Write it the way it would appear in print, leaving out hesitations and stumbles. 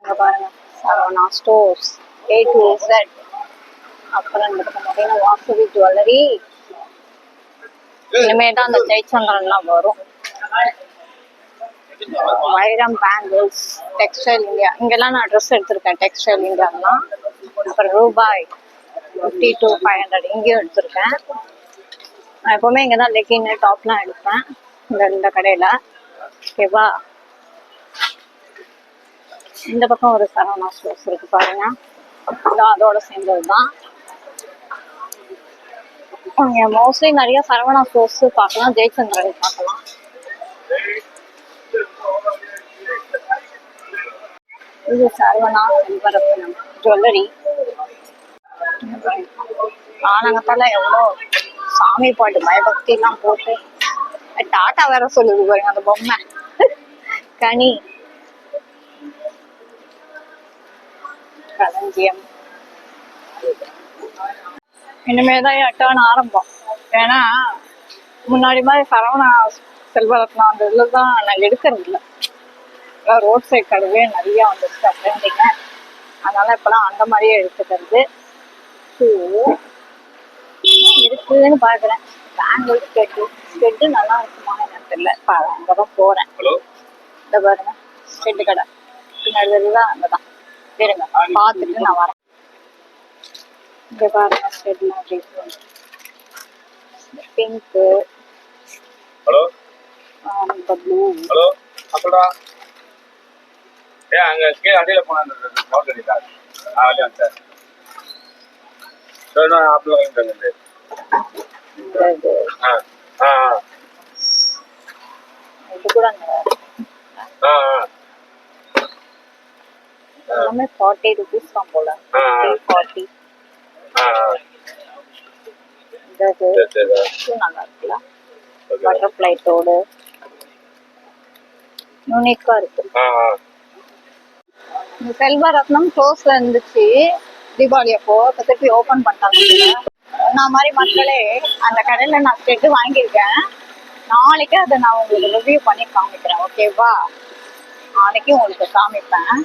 இங்க பாருங்க, Saravana stores A to Z. அப்புறம் இந்த பக்கம் பார்த்தீங்கன்னா வாசவி ஜுவல்லரி. இனிமே தான் அந்த ஜெயச்சந்திரன்லாம் வரும். வைரம் பேங்கிள்ஸ், டெக்ஸ்டைல் இந்தியா, இங்கெல்லாம் நான் ட்ரெஸ் எடுத்திருக்கேன். டெக்ஸ்டைல் இந்தியாலாம். அப்புறம் ரூபாய் 50 to 500 இங்கேயும் எடுத்திருக்கேன். நான் எப்பவுமே இங்கே தான் லெக்கின் டாப்லாம் எடுப்பேன், இந்த கடையில். ஓகேவா? இந்த பக்கம் ஒரு சரவணா ஸ்டோர்ஸ் இருக்கு பாருங்க, அதோட சேர்ந்தது தான். மோஸ்ட்லி நிறைய சரவணா ஸ்டோர்ஸ் பார்க்கலாம், ஜெயச்சந்திரன் பார்க்கலாம். இது சரவணா செல்வரத்னம் ஜுவல்லரி. ஆனங்கத்தால எவ்வளோ சாமி பாட்டு பயபக்திலாம் போட்டு டாட்டா வேற சொல்லுது பாருங்க அந்த பொம்மை. கனி களஞ்சியம். இனிமேதான் டேர்ன் ஆரம்பம். ஏன்னா முன்னாடி மாதிரி சரவணா செல்வரத்னம் அந்த இதுல தான் நான் எடுக்கிறது இல்லை. ரோட் சைட் கடையே நிறைய வந்துச்சு அப்படின்றீங்க. அதனால இப்பெல்லாம் அந்த மாதிரியே எடுத்துக்கிறது. இருக்குன்னு பாக்குறேன். பேங்கிள் ஸ்கெட்டு நல்லா இருக்குமா எனக்கு தெரியல. அங்கதான் போறேன். இந்த பாருங்க ஸ்கெட்டு கடை பின்னாடி தான், அங்கதான் இருங்க பார்த்துட்டு நான் வரேன். இங்க பாருங்க ஸ்கெட்லாம் அப்படி பிங்க்கு, ப்ளூ. அங்க ஸ்கேல் அடியில போன இது கூட எல்லாமே 40 rupees தான் போல. 40. நல்லா இருக்குல்ல, பட்டர்ஃப்ளை தோடு யூனிக்கா இருக்கு. இந்த செல்வரத்னம் க்ளோஸ்ல இருந்துச்சு தீபாவளி அப்போ, திருப்பி ஓபன் பண்ணிட்டாங்க. நான் மாதிரி மக்களே அந்த கடையில நான் ஸ்கெட்டு வாங்கியிருக்கேன். நாளைக்கு அதை நான் உங்களுக்கு ரிவ்யூ பண்ணி காமிக்கிறேன். ஓகேவா? நாளைக்கு உங்களுக்கு காமிப்பேன்.